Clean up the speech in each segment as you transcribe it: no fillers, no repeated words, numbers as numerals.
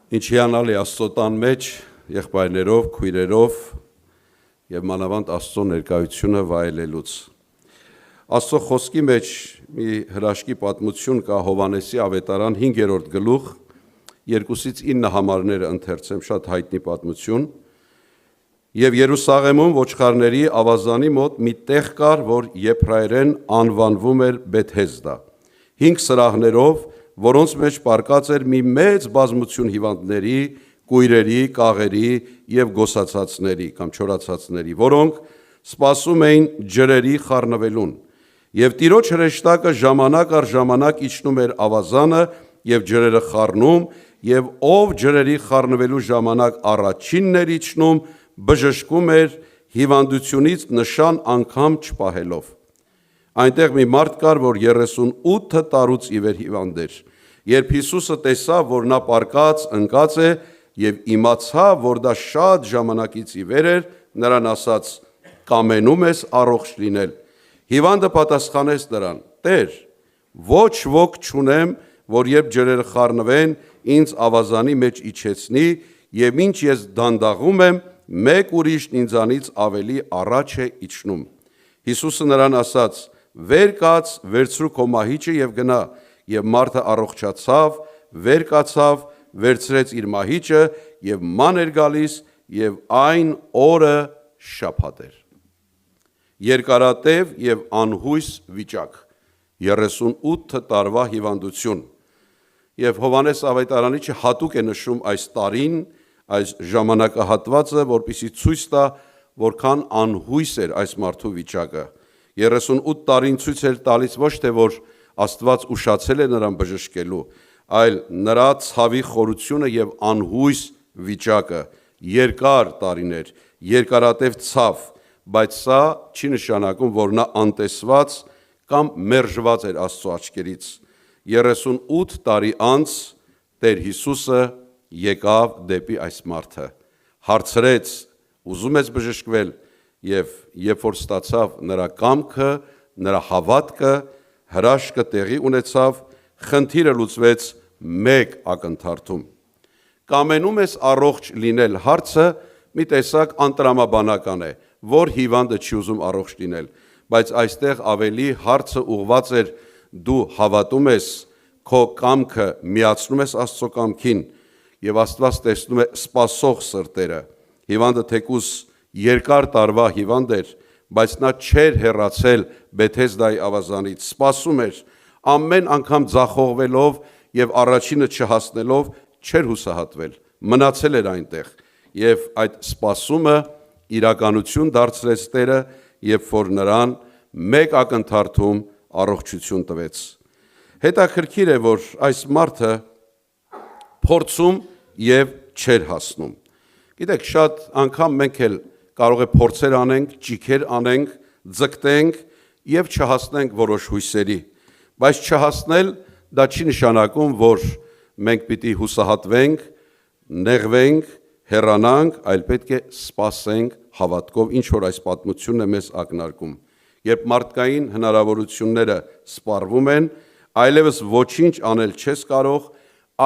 Ինչ հիանալի Աստծո տան մեջ եղբայրներով, քույրերով եւ մանավանդ Աստծո ներկայությունը վայելելուց։ Աստծո խոսքի մեջ մի հրաշքի պատմություն կա Հովհաննեսի ավետարան 5-րդ գլուխ 2-ից 9 համարները ընթերցեմ, շատ հայտնի պատմություն։ Եվ Երուսաղեմում ոչխարների ավազանի մոտ մի տեղ կար, որ եբրայերեն անվանվում էր Բեթհեզդա, 5 սրահներով, որոնց մեջ պարկած էր մի մեծ բազմություն հիվանդների, կույրերի, կաղերի և գոսացածների կամ չորացածների, որոնք սպասում էին ջրերի խառնվելուն, և Տիրոջ հրեշտակը ժամանակ առ ժամանակ իջնում էր ավազանը և ջրերը խառնում, և ով ջրերի խառնվելու ժամանակ առաջինն էր իջնում, բժշկում էր հիվանդությունից նշան անգամ չպահելով։ Այնտեղ մի մարդ կար, որ 38 տարուց ի վեր հիվանդ էր։ Երբ Հիսուսը տեսավ, որ նա պառկած ընկած է և իմացավ, որ դա շատ ժամանակից ի վեր էր, նրան ասաց. «Կամենում ես առողջ լինել»։ Հիվանդը պատասխանեց նրան. «Տեր, ոչ ոք չունեմ, որ երբ ջրերը խառնվեն, ինձ ավազանի մեջ իջեցնի, և ինչ ես դանդաղում եմ, մեկ ուրիշն ինձանից ավելի առաջ է իջնում»։ Հիսուսը նրան ասաց. «Վեր կաց, վերցրու քո մահիճը և գնա»։ Եվ մարդը առողջացավ, վեր կացավ, վերցրեց իր մահիճը և ման էր գալիս, և այն օրը շաբաթ էր։ Երկարատև և անհույս վիճակ, 38 տարվա հիվանդություն։ Եվ Հովհաննես ավետարանիչը հատուկ է նշում այս տարին, այս ժամանակահատվածը, որպեսզի ցույց տա, որքան անհույս էր այս մարդու վիճակը։ 38 տարին ցույց էր տալիս ոչ թե որ Աստված ուշացել է նրան բժշկելու, այլ նրա ցավի խորությունը և անհույս վիճակը, երկար տարիներ, երկարատև ցավ, բայց սա չի նշանակում, որ նա անտեսված կամ մերժված էր Աստծո աչքերից։ 38 տարի անց Տեր Հիսուսը եկավ դեպի այս մարդը, հարցրեց. ուզում ես բժշկվել, և երբ որ ստացավ նրա կամքը, նրա հավատքը, հրաշքը տեղի ունեցավ, խնդիրը լուծվեց մեկ ակնթարթում։ Կամենում ես առողջ լինել հարցը մի տեսակ անտրամաբանական է, որ հիվանդը չի ուզում առողջ լինել, բայց այստեղ ավելի հարցը ուղղված էր դու հավատում ես, քո կամքը միացնում ես Աստծո կամքին, և Աստված տեսնում է սպասող սրտերը։ Հիվանդը թեկուզ երկար տարվա հիվանդ էր, բայց նա չէր հեռացել Բեթհեզդայի ավազանից, սպասում էր, ամեն անգամ ձախողվելով և առաջինը չհասնելով չէր հուսահատվել, մնացել էր այնտեղ, և այդ սպասումը իրականություն դարձրեց Տերը, երբ որ նրան մեկ ակնթարթում առողջություն տվեց։ Հետաքրքիր է, որ այս մարդը փորձում և չէր հասնում։ Գիտեք, շատ անգամ մենք էլ կարող է փորձեր անենք, ճիգեր անենք, ձգտենք և չհասնենք որոշ հույսերի, բայց չհասնել դա չի նշանակում, որ մենք պիտի հուսահատվենք, նեղվենք, հեռանանք, այլ պետք է սպասենք հավատքով, ինչ որ այս պատմությունն է մեզ ակնարկում։ Երբ մարդկային հնարավորությունները սպառվում են, այլևս ոչինչ անել չես կարող,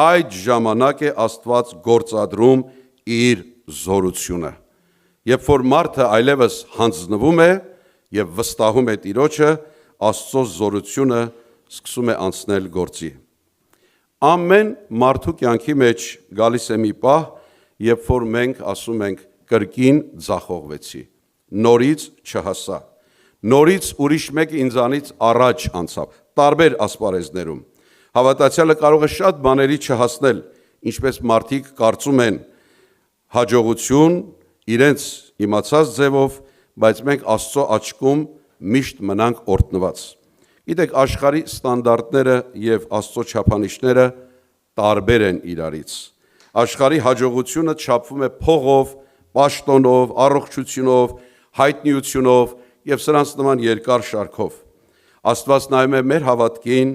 այդ ժամանակ է Աստված գործադրում իր զորությունը։ Երբ որ մարդը այլևս հանձնվում է և վստահում է Տիրոջը, Աստծո զորությունը սկսում է անցնել գործի։ Ամեն մարդու կյանքի մեջ գալիս է մի պահ, երբ որ մենք ասում ենք կրկին ձախողվեցի, նորից չհասա, նորից ուրիշ մեկը ինձանից առաջ անցավ, տարբեր ասպարեզներում։ Հավատացյալը կարող է շատ բաների չհասնել, ինչպես մարդիկ կարծում են, հաջողություն իրենց իմացած ձևով, բայց մենք Աստծո աչքում միշտ մնանք օրհնված։ Գիտեք, աշխարհի ստանդարտները և Աստծո չափանիշները տարբեր են իրարից։ Աշխարհի հաջողությունը չափվում է փողով, պաշտոնով, առողջությունով, հայտնիությունով և սրանց նման երկար շարքով։ Աստված նայում է մեր հավատքին,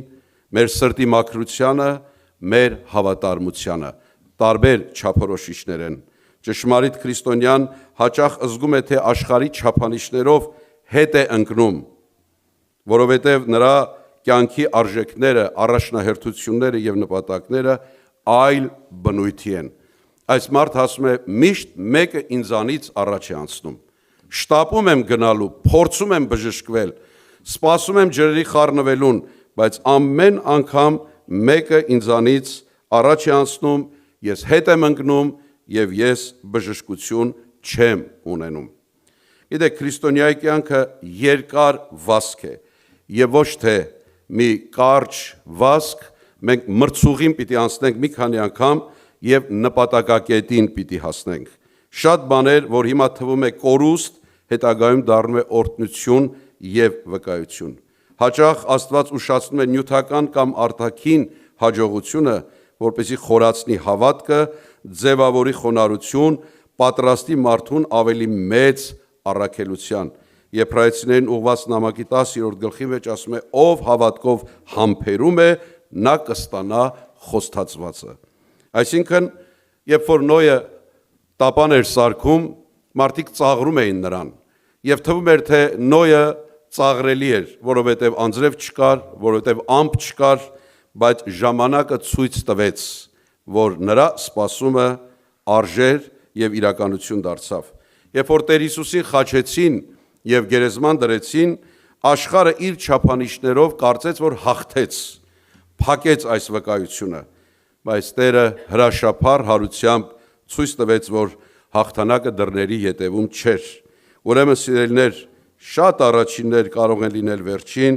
մեր սրտի մաքրությանը, մեր հավատարմությանը, տարբեր չափորոշիչներ են։ Ճշմարիտ քրիստոնյան հաճախ զգում է, թե աշխարհի չափանիշներով հետ է ընկնում, որովհետև նրա կյանքի արժեքները, առաջնահերթությունները և նպատակները այլ բնույթի են։ Այս մարդը ասում է, միշտ մեկը ինձանից առաջ է անցնում։ Շտապում եմ գնալու, փորձում եմ բժշկվել, սպասում եմ ջրերի խառնվելուն, բայց ամեն անգամ մեկը ինձանից առաջ է անցնում, ես հետ եմ ընկնում եւ ես բժշկություն չեմ ունենում։ Գիտեք, քրիստոնյայի կյանքը երկար վազք է եւ ոչ թե մի կարճ վազք, մենք մրցուղին պիտի անցնենք մի քանի անգամ եւ նպատակակետին պիտի հասնենք։ Շատ բաներ, որ հիմա թվում է կորուստ, հետագայում դառնում է օրհնություն եւ վկայություն։ Հաճախ Աստված ուշացնում է նյութական կամ արտաքին հաջողությունը, որպեսզի խորացնի հավատքը, ձևավորի խոնարհություն, պատրաստի մարդուն ավելի մեծ առաքելության։ Եբրայեցիներին ուղված նամակի 10-րդ գլխի մեջ ասում է. ով հավատքով համբերում է, նա կստանա խոստացվածը։ Այսինքն, երբ որ Նոյը տապան էր սարքում, մարդիկ ծաղրում էին նրան, եւ թվում էր, թե Նոյը ծաղրելի էր, որովհետեւ անձրև չկար, որովհետեւ ամպ չկար, բայց ժամանակը ցույց տվեց, որ նրա սպասումը արժեր եւ իրականություն դարձավ։ Երբ որ Տեր Հիսուսին խաչեցին եւ գերեզման դրեցին, աշխարհը իր չափանիշներով կարծեց, որ հաղթեց, փակեց այս վկայությունը, բայց Տերը հրաշափառ հարությամբ ցույց տվեց, որ հաղթանակը դռների ետևում չէր։ Ուրեմն սիրելիներ, շատ առաջիններ կարող են լինել վերջին,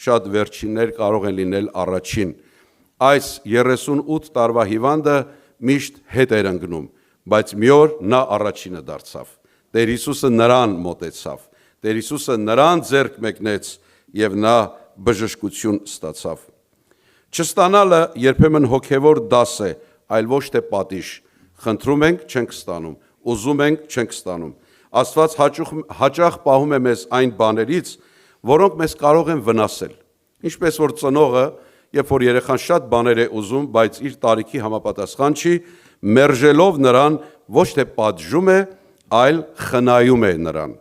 շատ վերջիններ կարող են լինել առաջին։ Այս 38 տարվա հիվանդը միշտ հետ էր ընկնում, բայց մի օր նա առաջինը դարձավ։ Տեր Հիսուսը նրան մոտեցավ, Տեր Հիսուսը նրան ձեռք մեկնեց եւ նա բժշկություն ստացավ։ Չստանալը երբեմն հոգևոր դաս է, այլ ոչ թե պատիժ։ Խնդրում ենք, չենք ստանում, ուզում ենք, չենք ստանում։ Աստված հաճախ պահում է մեզ այն բաներից, որոնք մեզ կարող են վնասել։ Ինչպես որ ծնողը, երբ որ երեխան շատ բաներ է ուզում, բայց իր տարիքի համապատասխան չի, մերժելով նրան ոչ թե պատժում է, այլ խնայում է նրան։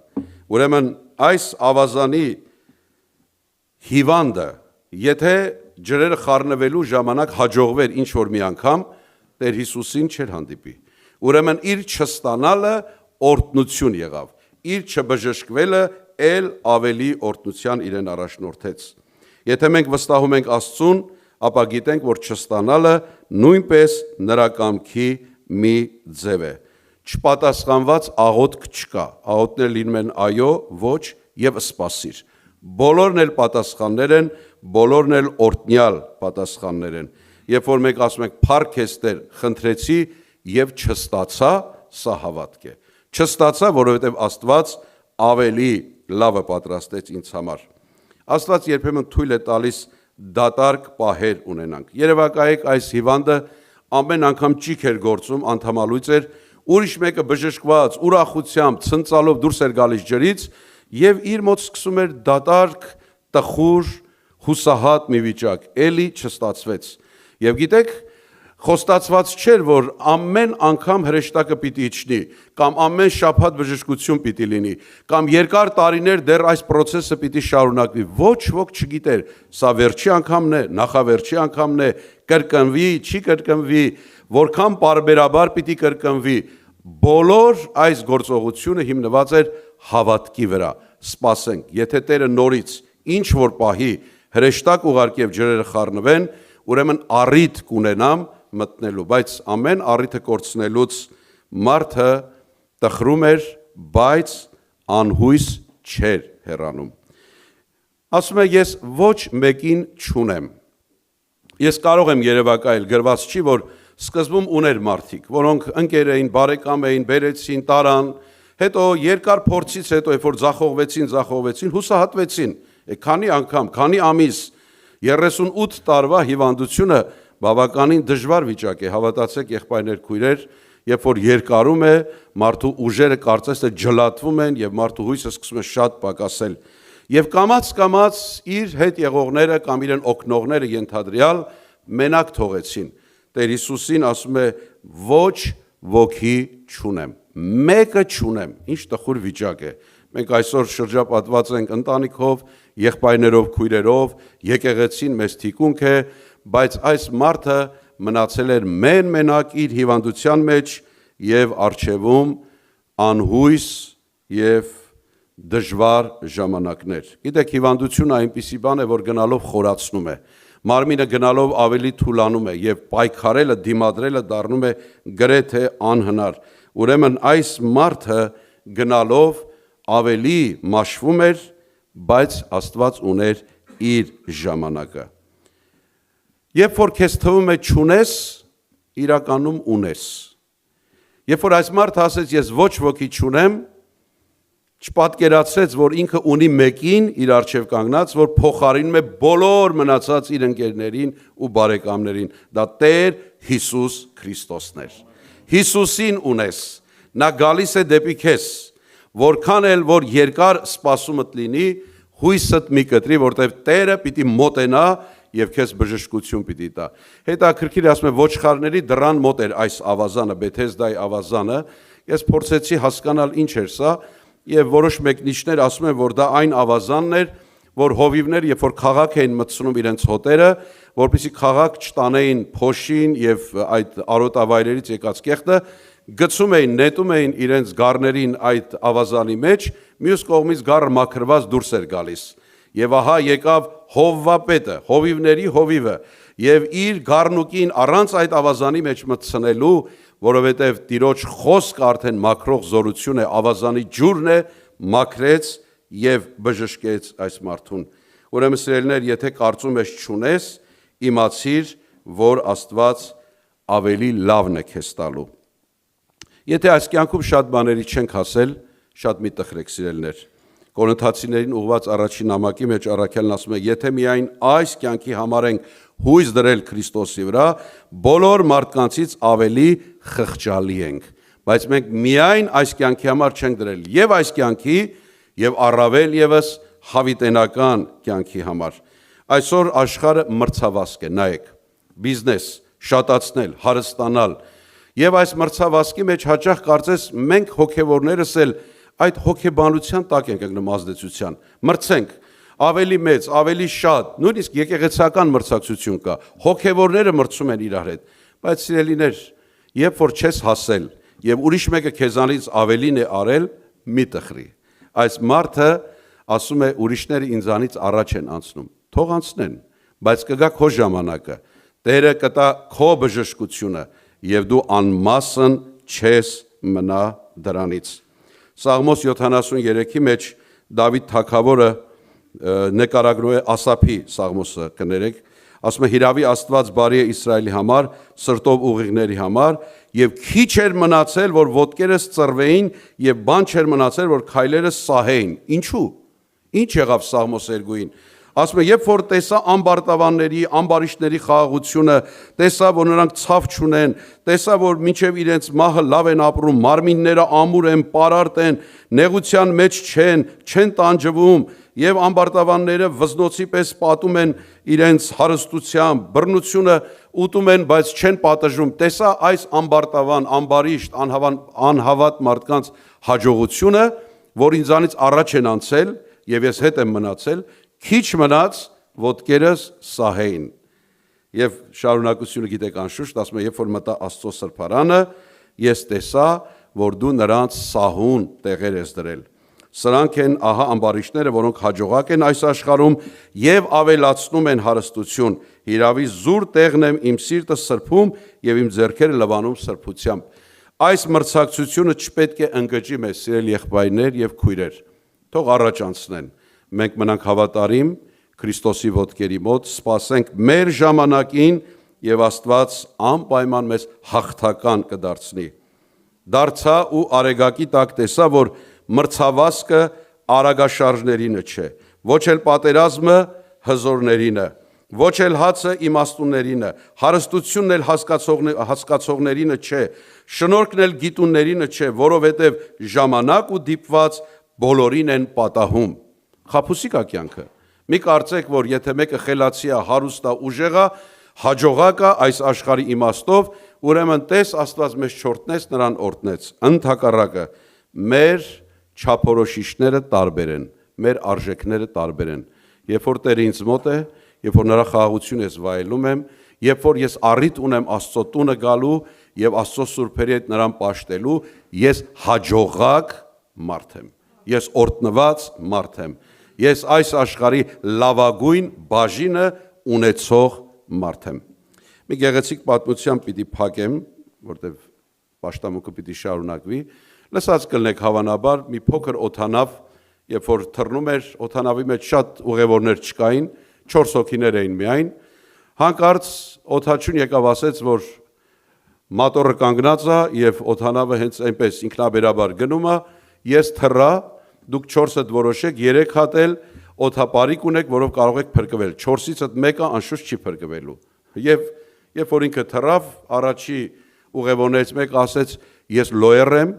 Ուրեմն այս ավազանի հիվանդը, եթե ջրերը խառնվելու ժամանակ հաջողվեր ինչ որ մի անգամ, Տեր Հիսուսին չէր հանդիպի։ Ուրեմն իր չստանալը օրհնություն եղավ, իր չբժշկվելը էլ ավելի օրհնության իրեն առաջնորդեց։ Եթե մենք վստահում ենք Աստծուն, ապա գիտենք, որ չստանալը նույնպես նրա կամքի մի ձև է։ Չպատասխանված աղոթք չկա, աղոթքներ լինում են այո, ոչ եւ սպասիր։ Բոլորն էլ պատասխաններ են, բոլորն էլ օրհնյալ պատասխաններ են։ Երբ որ մենք ասում ենք փառք ես Տեր, խնդրեցի եւ չստացա, սա հավատք է։ Չստացա, որովհետեւ Աստված ավելի լավը պատրաստեց ինձ համար։ Աստված երբեմն թույլ է տալիս դատարկ պահեր ունենանք։ Երևակայեք այս հիվանդը ամեն անգամ ճիք էր գործում, անդամալույց էր, ուրիշ մեկը բժշկված, ուրախությամբ, ցնծալով դուրս էր գալիս ջրից եւ իր մոտ սկսում էր դատարկ, տխուր, հուսահատ մի վիճակ, էլի չստացվեց։ Եվ գիտեք, խոստացված չէր, որ ամեն անգամ հրեշտակը պիտի իջնի, կամ ամեն շաբաթ բժշկություն պիտի լինի, կամ երկար տարիներ դեռ այս process-ը պիտի շարունակվի։ Ոչ ոք չգիտեր, սա վերջի անգամն է, նախավերջի անգամն է, կրկնվի, չի կրկնվի, որքան պարբերաբար պիտի կրկնվի։ Բոլոր այս գործողությունը հիմնված էր հավատքի վրա։ Սպասենք, եթե Տերը նորից ինչ որ պահի հրեշտակ ուղարկի եւ ջրերը խառնվեն, ուրեմն առիթ կունենամ մտնելու, բայց ամեն առիթը կորցնելուց մարդը տխրում էր, բայց անհույս չէր հեռանում։ Ասում է, ես ոչ մեկին չունեմ։ Ես կարող եմ երևակայել, գրված չի, որ սկզբում ուներ մարդիկ, որոնք ընկեր էին, բարեկամ էին, բերեցին, տարան, հետո երկար փորձից հետո, երբ որ ձախողվեցին, հուսահատվեցին։ Քանի անգամ, քանի ամիս, 38 տարվա հիվանդությունը բավականին դժվար վիճակ է, հավատացեք եղբայրներ, քույրեր, երբ որ երկարում է, մարդու ուժերը կարծես թե ջլատվում են եւ մարդու հույսը սկսում է շատ պակասել։ Եվ կամաց իր հետ եղողները կամ իրեն օգնողները ենթադրյալ մենակ թողեցին։ Տեր Հիսուսին ասում է, ոչ ոգի չունեմ, մեկը չունեմ, ինչ տխուր վիճակ է։ Մենք այսօր շրջապատված ենք ընտանիքով, եղբայրներով, քույրերով, եկեղեցին մեզ թիկունք է, բայց այս մարդը մնացել էր մենակ իր հիվանդության մեջ եւ արչեվում անհույս եւ դժվար ժամանակներ։ Գիտեք, հիվանդությունը այնպիսի բան է, որ գնալով խորացնում է։ Մարմինը գնալով ավելի թուլանում է եւ պայքարելը, դիմադրելը դառնում է գրեթե անհնար։ Ուրեմն այս մարդը գնալով ավելի մաշվում էր, բայց Աստված ուներ իր ժամանակը։ Երբ որ քեզ թվում է չունես, իրականում ունես։ Երբ որ այս մարդը ասեց ես ոչ ոքի չունեմ, չպատկերացրեց, որ ինքը ունի մեկին իր առջև կանգնած, որ փոխարինում է բոլոր մնացած իր ընկերներին ու բարեկամներին։ Դա Տեր Հիսուս Քրիստոսն էր։ Հիսուսին ունես, նա գալիս է դեպի քեզ, որքան էլ որ երկար սպասումդ լինի, հույսդ մի կտրի, որտեղ Տերը պիտի մոտենա եւ քեզ բժշկություն պիտի տա։ Հետաքրքիր ասում է ոչխարների դռան մոտ էր այս ավազանը, Բեթեսդայի ավազանը։ Ես փորձեցի հասկանալ ինչ էր սա, եւ որոշ մեկնիչներ ասում են, որ դա այն ավազանն էր, որ հովիվներ, երբ որ քաղաք էին մտցնում իրենց հոտերը, որպեսզի քաղաք չտանեին փոշին եւ այդ արոտավայրերից եկած կեղտը, գցում էին, նետում էին իրենց գառներին այդ ավազանի մեջ, մյուս կողմից գառը մաքրված դուրս էր գալիս։ Եվ ահա եկավ Հովվապետը, հովիվների հովիվը, եւ իր գառնուկին առանց այդ ավազանի մեջ մտցնելու, որովհետև Տիրոջ խոսքը արդեն մաքրող զորություն է, ավազանի ջուրն է, մաքրեց եւ բժշկեց այս մարդուն։ Ուրեմն սիրելիներ, եթե կարծում ես չունես, իմացիր, որ Աստված ավելի լավն է քեզ տալու։ Եթե այս կյանքում շատ բաների չենք հասել, շատ մի տխրեք սիրելիներ։ Կորինթացիներին ուղված առաջին նամակի մեջ առաքյալն ասում է, եթե միայն այս կյանքի համար ենք հույս դրել Քրիստոսի վրա, բոլոր մարդկանցից ավելի խղճալի ենք, բայց մենք միայն այս կյանքի համար չենք դրել եւ այս կյանքի եւ առավել եւս հավիտենական կյանքի համար։ Այսօր աշխարհը մրցավազք է, նայեք, բիզնես, շատացնել, հարստանալ, եւ այս մրցավազքի մեջ հաճախ կարծես մենք հոգեվորներս էլ այդ հոգեբանության տակ ենք ընկնում ազդեցության, մրցենք, ավելի մեծ, ավելի շատ, նույնիսկ եկեղեցական մրցակցություն կա, հոգեվորները մրցում են իրար հետ, բայց սիրելիներ, երբ որ չես հասել եւ ուրիշ մեկը քեզանից ավելին է արել, մի տխրի։ Այս մարդը ասում է ուրիշները ինձանից առաջ են անցնում, թող անցնեն, բայց կգա քո ժամանակը, Տերը կտա քո բժշկությունը եւ դու անմասն չես մնա դրանից։ Սաղմոս 73-ի մեջ Դավիթ թագավորը նկարագրում է Ասափի Սաղմոսը, կներեք, ասում է հիրավի Աստված բարի է Իսրայելի համար, սրտով ուղիղների համար, եւ քիչ էր մնացել, որ ոտքերս ծռվեին եւ բան չէր մնացել, որ քայլերս սահեին։ Ինչու՞։ Ինչ եղավ Սաղմոս 2-ին։ Ասում է, երբ որ տեսա ամբարտավանների, ամբարիշտների խաղաղությունը, տեսա, որ նրանք ցավ չունեն, տեսա, որ մինչև իրենց մահը լավ են ապրում, մարմինները ամուր են, պարարտ են, նեղության մեջ չեն տանջվում, եւ ամբարտավանները վզնոցի պես պատում են իրենց հարստությամբ, բռնությունը ուտում են, բայց չեն պատժում։ Տեսա այս ամբարտավան, ամբարիշտ, անհավատ մարդկանց հաջողությունը, որ ինձանից առաջ են անցել եւ ես հետ եմ մնացել, քիչ մնաց ոտքերս սահեին։ Եվ շարունակությունը գիտեք անշուշտ, ասում է, երբ որ մտա Աստծո սրբարանը, ես տեսա, որ դու նրանց սահուն տեղեր ես դրել։ Սրանք են ահա ամբարիշտները, որոնք հաջողակ են այս աշխարհում եւ ավելացնում են հարստություն։ Հիրավի զուր տեղն եմ իմ սիրտը սրբում եւ իմ ձեռքերը լվանում սրբությամբ։ Այս մրցակցությունը չպետք է ընկճի մեզ, սիրելի եղբայրներ եւ քույրեր։ Թող առաջ անցնեն։ Մենք մնանք հավատարիմ Քրիստոսի ոտքերի մոտ, սպասենք մեր ժամանակին եւ Աստված անպայման մեզ հաղթական կդարձնի։ Դարձա ու արեգակի տակ տեսա, որ մրցավազքը արագաշարժներինը չէ, ոչ էլ պատերազմը հզորներինը, ոչ էլ հացը իմաստուններինը, հարստությունն էլ հասկացողներինը չէ, շնորհքն էլ գիտուններինը չէ, որովհետև ժամանակ ու դիպված բոլորին են պատահում։ Խաբուսիկ է կյանքը։ Մի կարծեք, որ եթե մեկը խելացի է, հարուստ է, ուժեղ է, հաջողակ է այս աշխարհի իմաստով, ուրեմն տես Աստված մեզ չորտնեց, նրան օրտնեց։ Ընդհակառակը մեր չափորոշիչները տարբեր են, մեր արժեքները տարբեր են։ Երբ որ Տերը ինձ մոտ է, երբ որ նրա խաղաղությունը ես վայելում եմ, երբ որ ես առիթ ունեմ Աստծո տունը գալու եւ Աստծո սուրբերի հետ նրան պաշտելու, ես հաջողակ մարդ եմ, ես օրհնված մարդ եմ, ես այս աշխարհի լավագույն բաժինը ունեցող մարդ եմ։ Մի գեղեցիկ պատմությամբ պիտի փակեմ, որտեվ պաշտամունքը պիտի շարունակվի։ Լսած կլնեք հավանաբար մի փոքր օթանավ, երբ որ թռնում էր, օթանավի մեջ շատ ուղևորներ չկային, 4 հոգիներ էին միայն, հանկարծ օթաչուն եկավ ասեց, որ մատորը կանգնած է եւ օթանավը հենց այնպես ինքնաբերաբար գնում է, ես թռա, դուք 4-ը որոշեք, 3 հատ էլ օթապարիկ ունեք, որով կարող եք փրկվել, 4-ից մեկը անշուշտ չի փրկվելու։ Եվ երբ որ ինքը թռավ, առաջի ուղևորներից մեկը ասեց, ես լոյեր եմ,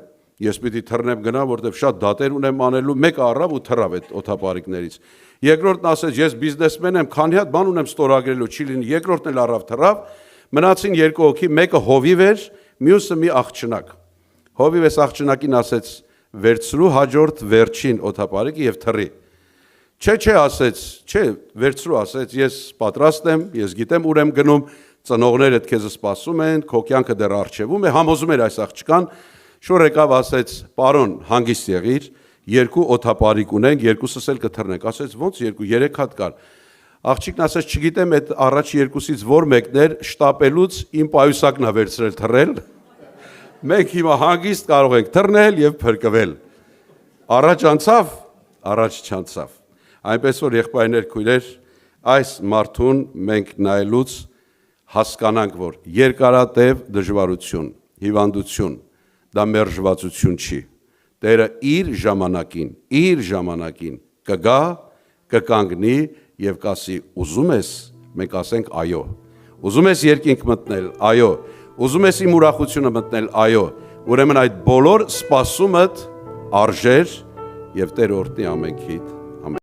ես պիտի թռնեմ գնամ, որտեղ շատ դատեր ունեմ անելու, մեկը առավ ու թռավ այդ օթապարիկներից։ Երկրորդն ասեց, ես բիզնեսմեն եմ, քանի հատ բան ունեմ ստորագրելու, չի լինի, երկրորդն էլ առավ թռավ, մնացին 2 հոգի, մեկը հովիվ էր, մյուսը մի աղջնակ։ Հովիվես աղջնակին ասեց, վերցրու հաջորդ վերջին օթապարիկը եւ թռի։ Չէ, ասեց, չէ, վերցրու, ասեց, ես պատրաստ եմ, ես գիտեմ ուր եմ գնում, ծնողներդ քեզ սպասում են, քո կյանքը դեռ առջևում է, համոզում էր այս աղջկան, շուռ եկավ ասեց, պարոն, հանգիստ եղիր, 2 օթապարիկ ունենք, 2-ս էլ կթռնենք, ասեց, ոնց 2, 3 հատ կար։ Աղջիկն ասեց, չգիտեմ այդ առաջ 2-ից որ մեկն էր, շտապելուց իմ պայուսակն է վերցրել թռել։ Մենք հիմա հանգիստ կարող ենք թռնել եւ փրկվել։ Առաջ անցավ, առաջ չանցավ։ Այնպես որ եղբայրներ, քույրեր, այս մարդուն մենք նայելուց հասկանանք, որ երկարատև դժվարություն, հիվանդություն, դա մերժվածություն չի։ Տերը իր ժամանակին կգա, կկանգնի եւ կասի ուզում ես, մենք ասենք այո։ Ուզում ես երկինք մտնել, այո։ Ուզում ես իմ ուրախությունը մտնել, այո։ Ուրեմն այդ բոլոր սպասումդ արժեր եւ Տեր օրհնի ամենքիդ